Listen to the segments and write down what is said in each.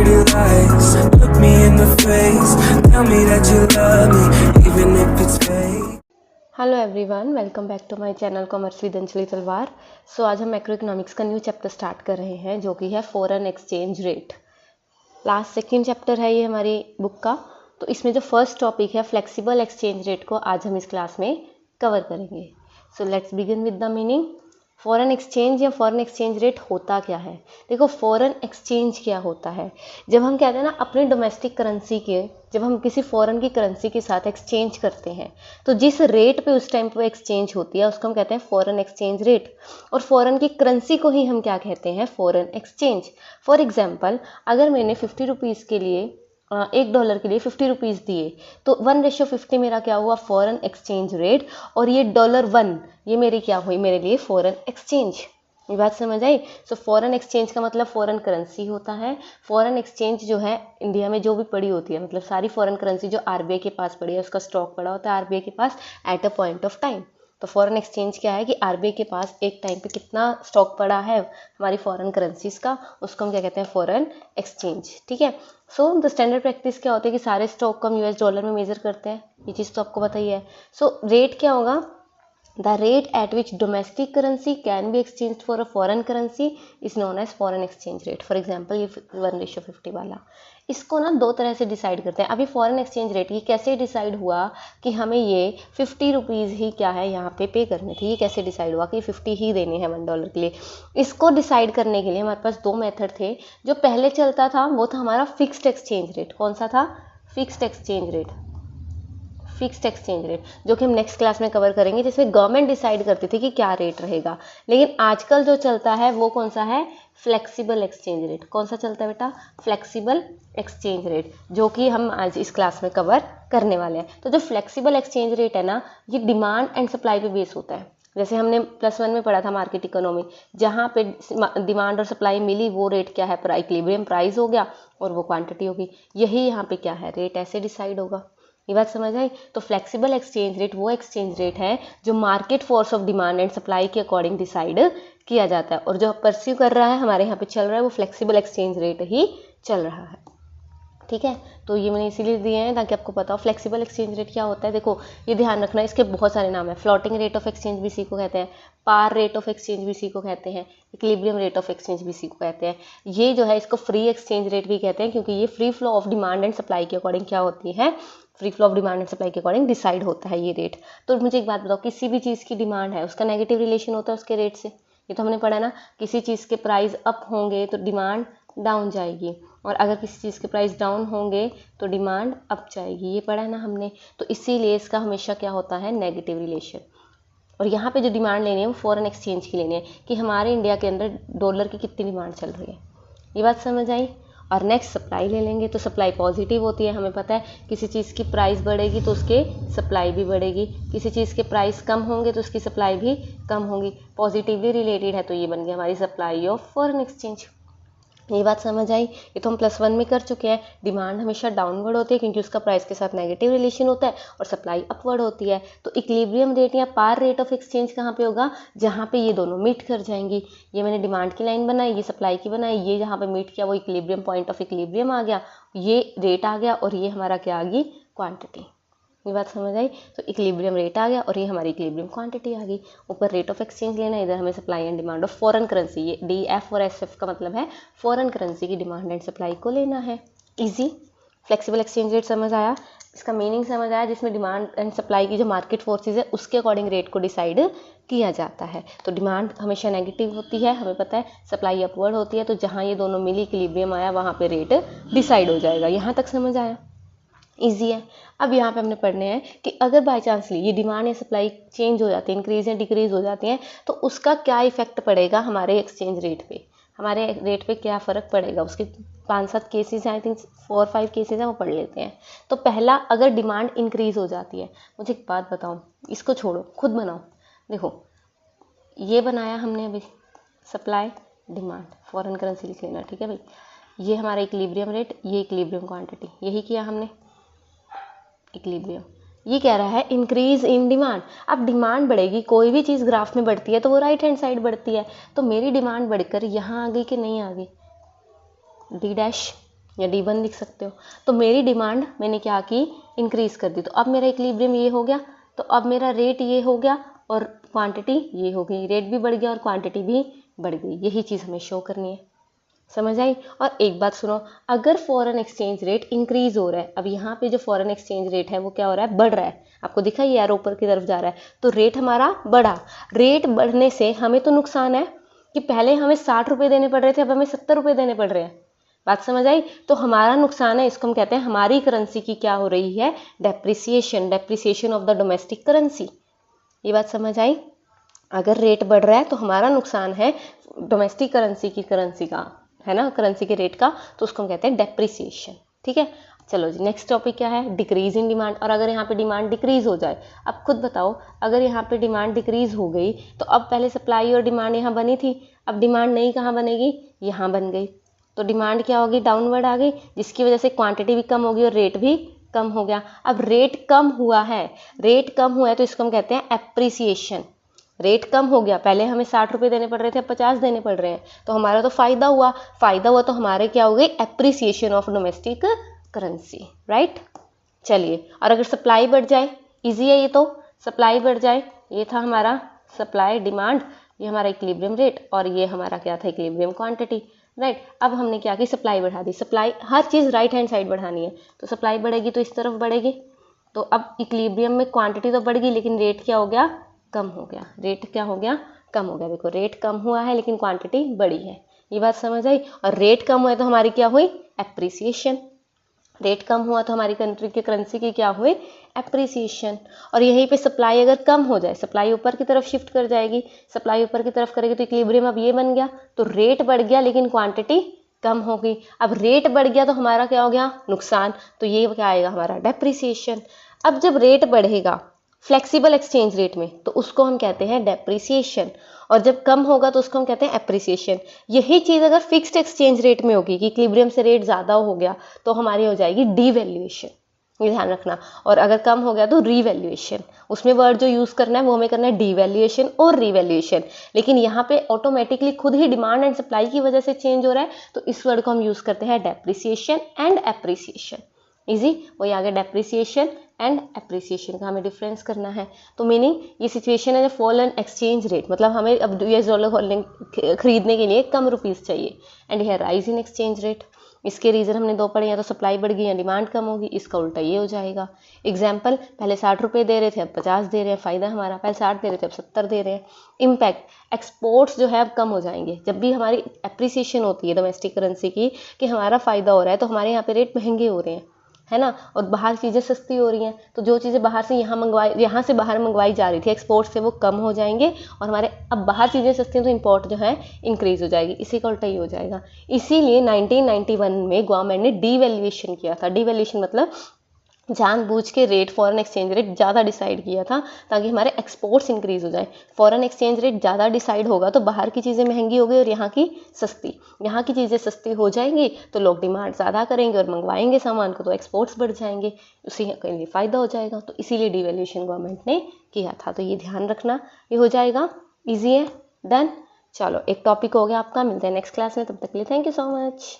pretty lies. Look me in the face, tell me that you love me, even if it's fake. Hello everyone, welcome back to my channel commerce with Anjali Talwar. So आज हम macro economics का new chapter start कर रहे हैं जो कि है foreign exchange rate. Last second chapter है ये हमारी बुक का। तो इसमें जो फर्स्ट टॉपिक है फ्लेक्सिबल एक्सचेंज रेट को आज हम इस क्लास में कवर करेंगे। So let's begin with the meaning. Foreign exchange या फॉरेन एक्सचेंज रेट होता क्या है। देखो, फॉरेन एक्सचेंज क्या होता है। जब हम कहते हैं ना अपने डोमेस्टिक करेंसी के, जब हम किसी फॉरेन की करेंसी के साथ एक्सचेंज करते हैं तो जिस रेट पे उस टाइम पे एक्सचेंज होती है उसको हम कहते हैं फॉरेन एक्सचेंज रेट। और फॉरेन की करेंसी को ही हम क्या कहते हैं, फॉरेन एक्सचेंज। फॉर एग्जांपल, अगर मैंने 50 रुपीज़ के लिए $1 के लिए 50 रुपीज़ दिए तो 1:50 मेरा क्या हुआ, फॉरेन एक्सचेंज रेट। और ये $1 ये मेरी क्या हुई, मेरे लिए फॉरेन एक्सचेंज। ये बात समझ आई। सो फॉरेन एक्सचेंज का मतलब फॉरेन करेंसी होता है। फॉरेन एक्सचेंज जो है इंडिया में जो भी पड़ी होती है, मतलब सारी फॉरेन करेंसी जो आरबीआई के पास पड़ी है, उसका स्टॉक पड़ा होता है आरबीआई के पास at a point of time. तो फॉरेन एक्सचेंज क्या है कि आरबीआई के पास एक टाइम पे कितना स्टॉक पड़ा है हमारी फॉरेन करेंसीज का, उसको हम क्या कहते हैं, फॉरेन एक्सचेंज। ठीक है। सो द स्टैंडर्ड प्रैक्टिस क्या होती है कि सारे स्टॉक को हम यूएस डॉलर में मेजर करते हैं। ये चीज़ तो आपको पता ही है। सो रेट क्या होगा, the rate at which domestic currency can be exchanged for a foreign currency is known as foreign exchange rate. For example, ये 1:50 वाला, इसको ना दो तरह से डिसाइड करते हैं। अभी फॉरेन एक्सचेंज रेट ये कैसे डिसाइड हुआ कि हमें ये 50 रुपीज़ ही क्या है यहाँ पे करने थे। ये कैसे डिसाइड हुआ कि 50 ही देने हैं $1 के लिए। इसको डिसाइड करने के लिए हमारे पास दो मेथड थे। जो पहले चलता था वो था हमारा फिक्स्ड एक्सचेंज रेट। कौन सा था, fixed exchange rate. Fixed exchange rate जो कि हम नेक्स्ट क्लास में कवर करेंगे, जिसमें गवर्नमेंट डिसाइड करती थी कि क्या रेट रहेगा। लेकिन आजकल जो चलता है वो कौन सा है, फ्लेक्सिबल एक्सचेंज रेट। कौन सा चलता है बेटा, फ्लेक्सिबल एक्सचेंज रेट, जो कि हम आज इस क्लास में कवर करने वाले हैं। तो जो फ्लेक्सिबल एक्सचेंज रेट है ना, ये डिमांड एंड सप्लाई पे बेस होता है। जैसे हमने +1 में पढ़ा था मार्केट इकोनॉमी, जहाँ पे डिमांड और सप्लाई मिली वो रेट क्या है, इक्विलिब्रियम प्राइस हो गया और वो क्वांटिटी होगी। यही यहाँ पे क्या है, रेट ऐसे डिसाइड होगा। ये बात समझ आई। तो फ्लेक्सिबल एक्सचेंज रेट वो एक्सचेंज रेट है जो market force of demand and supply के अकॉर्डिंग डिसाइड किया जाता है। और जो परस्यू कर रहा है, हमारे यहाँ पे चल रहा है, वो फ्लेक्सिबल एक्सचेंज रेट ही चल रहा है। ठीक है। तो ये मैंने इसीलिए दिए हैं ताकि आपको पता हो फ्लेक्सिबल एक्सचेंज रेट क्या होता है। देखो, ये ध्यान रखना, इसके बहुत सारे नाम है। फ्लोटिंग रेट ऑफ एक्सचेंज भी इसी को कहते हैं, पार रेट ऑफ एक्सचेंज भी इसी को कहते हैं, इक्विलिब्रियम रेट ऑफ एक्सचेंज भी इसी को कहते हैं। ये जो है इसको फ्री एक्सचेंज रेट भी कहते हैं, क्योंकि ये free flow of demand and supply के अकॉर्डिंग क्या होती है, free flow of demand and supply के अकॉर्डिंग डिसाइड होता है ये रेट। तो मुझे एक बात बताओ, किसी भी चीज़ की डिमांड है उसका नेगेटिव रिलेशन होता है उसके रेट से। ये तो हमने पढ़ा ना, किसी चीज़ के प्राइस अप होंगे तो डिमांड डाउन जाएगी, और अगर किसी चीज़ के प्राइस डाउन होंगे तो डिमांड अप जाएगी। ये पढ़ा है ना हमने। तो इसीलिए इसका हमेशा क्या होता है, नेगेटिव रिलेशन। और यहाँ पे जो डिमांड लेनी है वो फॉरेन एक्सचेंज की लेनी है कि हमारे इंडिया के अंदर डॉलर की कितनी डिमांड चल रही है। ये बात समझ आई। और नेक्स्ट सप्लाई ले लेंगे, तो सप्लाई पॉजिटिव होती है। हमें पता है किसी चीज़ की प्राइस बढ़ेगी तो उसके सप्लाई भी बढ़ेगी, किसी चीज़ के प्राइस कम होंगे तो उसकी सप्लाई भी कम होगी। पॉजिटिवली रिलेटेड है, तो ये बन गया हमारी सप्लाई ऑफ फॉरेन एक्सचेंज। ये बात समझ आई। ये तो हम +1 में कर चुके हैं। डिमांड हमेशा डाउनवर्ड होती है क्योंकि उसका प्राइस के साथ नेगेटिव रिलेशन होता है, और सप्लाई अपवर्ड होती है। तो इक्विलिब्रियम रेट या पार रेट ऑफ एक्सचेंज कहाँ पे होगा, जहाँ पे ये दोनों मीट कर जाएंगी। ये मैंने डिमांड की लाइन बनाई, ये सप्लाई की बनाई, ये जहाँ पे मीट किया वो इक्विलिब्रियम, पॉइंट ऑफ इक्विलिब्रियम आ गया, ये रेट आ गया, और ये हमारा क्या आ गई, क्वांटिटी। ये बात समझ आई। तो इक्विलिब्रियम रेट आ गया और ये हमारी इक्विलिब्रियम क्वांटिटी आ गई। ऊपर रेट ऑफ एक्सचेंज लेना, इधर हमें supply and demand of foreign currency, ये DF और SF का मतलब है फॉरेन करेंसी की डिमांड एंड सप्लाई को लेना है। इजी। फ्लेक्सिबल एक्सचेंज रेट समझ आया, इसका मीनिंग समझ आया, जिसमें डिमांड एंड सप्लाई की जो मार्केट फोर्सेज है उसके अकॉर्डिंग रेट को डिसाइड किया जाता है। तो डिमांड हमेशा नेगेटिव होती है, हमें पता है, सप्लाई अपवर्ड होती है, तो जहाँ ये दोनों मिली इक्विलिब्रियम आया वहाँ पे रेट डिसाइड हो जाएगा। यहाँ तक समझ आया, ईजी है। अब यहाँ पे हमने पढ़ने हैं कि अगर बाई चांसली ये डिमांड या सप्लाई चेंज हो जाती है, इंक्रीज या डिक्रीज हो जाती हैं, तो उसका क्या इफेक्ट पड़ेगा हमारे एक्सचेंज रेट पे, हमारे रेट पे क्या फ़र्क पड़ेगा। उसके 5-7 केसेस हैं, आई थिंक 4-5 केसेस हैं, वो पढ़ लेते हैं। तो पहला, अगर डिमांड इंक्रीज हो जाती है, मुझे एक बात बताओ, इसको छोड़ो, खुद बनाओ। देखो, ये बनाया हमने अभी, सप्लाई डिमांड फॉरेन करेंसी लिख लेना, ठीक है भाई। ये हमारा इक्विलिब्रियम रेट, ये इक्विलिब्रियम क्वांटिटी, यही किया हमने। इक्विलिब्रियम ये कह रहा है इंक्रीज इन डिमांड। अब डिमांड बढ़ेगी, कोई भी चीज़ ग्राफ में बढ़ती है तो वो राइट हैंड साइड बढ़ती है। तो मेरी डिमांड बढ़कर यहाँ आ गई कि नहीं आ गई, D' या D1 लिख सकते हो। तो मेरी डिमांड मैंने क्या की, इंक्रीज़ कर दी, तो अब मेरा इक्विलिब्रियम ये हो गया, तो अब मेरा रेट ये हो गया और क्वांटिटी ये हो गई, रेट भी बढ़ गया और क्वांटिटी भी बढ़ गई। यही चीज़ हमें शो करनी है, समझ आई। और एक बात सुनो, अगर फॉरेन एक्सचेंज रेट इंक्रीज हो रहा है, अब यहाँ पे जो फॉरेन एक्सचेंज रेट है वो क्या हो रहा है, बढ़ रहा है, आपको दिखा ये एरो ऊपर की तरफ जा रहा है, तो रेट हमारा बढ़ा। रेट बढ़ने से हमें तो नुकसान है कि पहले हमें 60 रुपये देने पड़ रहे थे, अब हमें 70 रुपये देने पड़ रहे हैं, बात समझ आई। तो हमारा नुकसान है, इसको हम कहते हैं हमारी करेंसी की क्या हो रही है, depreciation, depreciation of the domestic currency. ये बात समझ आई। अगर रेट बढ़ रहा है तो हमारा नुकसान है डोमेस्टिक करेंसी का, है ना, करेंसी के रेट का, तो उसको हम कहते हैं डेप्रिसिएशन। ठीक है, चलो जी नेक्स्ट टॉपिक क्या है, डिक्रीज इन डिमांड। और अगर यहाँ पे डिमांड डिक्रीज हो जाए, अब खुद बताओ, अगर यहाँ पे डिमांड डिक्रीज हो गई तो अब पहले सप्लाई और डिमांड यहाँ बनी थी, अब डिमांड नहीं कहाँ बनेगी, यहाँ बन गई, तो डिमांड क्या होगी, डाउनवर्ड आ गई, जिसकी वजह से क्वांटिटी भी कम होगी और रेट भी कम हो गया। अब रेट कम हुआ है, रेट कम हुआ है तो इसको हम कहते हैं एप्रिसिएशन। रेट कम हो गया, पहले हमें 60 रुपये देने पड़ रहे थे, अब 50 देने पड़ रहे हैं, तो हमारा तो फ़ायदा हुआ, तो हमारे क्या हो गई, appreciation of domestic currency, right. चलिए, और अगर सप्लाई बढ़ जाए, इजी है ये तो, सप्लाई बढ़ जाए, ये था हमारा सप्लाई डिमांड, ये हमारा इक्विलिब्रियम रेट, और ये हमारा क्या था, इक्विलिब्रियम क्वांटिटी, राइट। अब हमने क्या की, सप्लाई बढ़ा दी, सप्लाई हर चीज़ राइट हैंड साइड बढ़ानी है, तो सप्लाई बढ़ेगी तो इस तरफ बढ़ेगी, तो अब इक्विलिब्रियम में क्वांटिटी तो बढ़ गई लेकिन रेट क्या हो गया, कम हो गया, रेट क्या हो गया, कम हो गया। देखो रेट कम हुआ है लेकिन क्वांटिटी बढ़ी है, ये बात समझ आई। और रेट कम हुआ है तो हमारी क्या हुई, एप्रिसिएशन, रेट कम हुआ तो हमारी कंट्री की करेंसी की क्या हुई, एप्रिसिएशन। और यहीं पे सप्लाई अगर कम हो जाए, सप्लाई ऊपर की तरफ शिफ्ट कर जाएगी, सप्लाई ऊपर की तरफ करेगी तो इक्विलिब्रियम अब ये बन गया, तो रेट बढ़ गया लेकिन क्वांटिटी कम हो गई। अब रेट बढ़ गया तो हमारा क्या हो गया, नुकसान, तो ये क्या आएगा हमारा, डेप्रिसिएशन। अब जब रेट बढ़ेगा फ्लेक्सिबल एक्सचेंज रेट में तो उसको हम कहते हैं डेप्रिसिएशन, और जब कम होगा तो उसको हम कहते हैं एप्रिसिएशन। यही चीज़ अगर फिक्स्ड एक्सचेंज रेट में होगी कि इक्विलिब्रियम से रेट ज़्यादा हो गया तो हमारी हो जाएगी डीवैल्यूएशन, ये ध्यान रखना। और अगर कम हो गया तो रीवैल्यूएशन, उसमें वर्ड जो यूज़ करना है वो हमें करना है डीवैल्यूएशन और रीवैल्यूएशन। लेकिन यहाँ पे ऑटोमेटिकली खुद ही डिमांड एंड सप्लाई की वजह से चेंज हो रहा है, तो इस वर्ड को हम यूज़ करते हैं डेप्रिसिएशन एंड एप्रिसिएशन। इजी, वही आगे डेप्रिसिएशन एंड एप्रिसिएशन का हमें डिफरेंस करना है। तो मीनिंग ये सिचुएशन है, फॉल एंड एक्सचेंज रेट, मतलब हमें अब $US खरीदने के लिए कम रुपीज़ चाहिए, एंड यह राइज इन एक्सचेंज रेट। इसके रीज़न हमने दो पढ़े, या तो सप्लाई बढ़ गई या डिमांड कम होगी, इसका उल्टा ये हो जाएगा। एग्जाम्पल, पहले 60 रुपये दे रहे थे अब 50 दे रहे हैं, फ़ायदा हमारा, पहले 60 दे रहे थे अब 70 दे रहे हैं। इम्पैक्ट, एक्सपोर्ट्स जो है अब कम हो जाएंगे, जब भी हमारी एप्रिसिएशन होती है डोमेस्टिक करेंसी की कि हमारा फ़ायदा हो रहा है तो हमारे यहाँ पे रेट महंगे हो रहे हैं, है ना, और बाहर चीज़ें सस्ती हो रही हैं, तो जो चीज़ें बाहर से यहाँ से बाहर मंगवाई जा रही थी एक्सपोर्ट से, वो कम हो जाएंगे, और हमारे अब बाहर चीज़ें सस्ती हैं तो इंपोर्ट जो है इंक्रीज़ हो जाएगी, इसी का उल्टा ही हो जाएगा। इसीलिए 1991 में गवर्नमेंट ने डीवैल्यूएशन किया था। डीवैल्यूएशन मतलब जानबूझ के रेट, फॉरेन एक्सचेंज रेट ज़्यादा डिसाइड किया था ताकि हमारे एक्सपोर्ट्स इंक्रीज़ हो जाए। फॉरेन एक्सचेंज रेट ज़्यादा डिसाइड होगा तो बाहर की चीज़ें महंगी हो गई और यहाँ की सस्ती, यहाँ की चीज़ें सस्ती हो जाएंगी तो लोग डिमांड ज़्यादा करेंगे और मंगवाएंगे सामान को, तो एक्सपोर्ट्स बढ़ जाएंगे, उसी के लिए फ़ायदा हो जाएगा। तो इसीलिए डीवैल्यूएशन गवर्नमेंट ने किया था, तो ये ध्यान रखना, ये हो जाएगा, ईजी है, डन। चलो एक टॉपिक हो गया आपका, मिलते हैं नेक्स्ट क्लास में, तब तक के लिए thank you so much.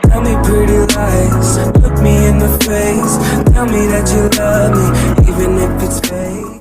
Tell me pretty lies, look me in the face, tell me that you love me, even if it's fake.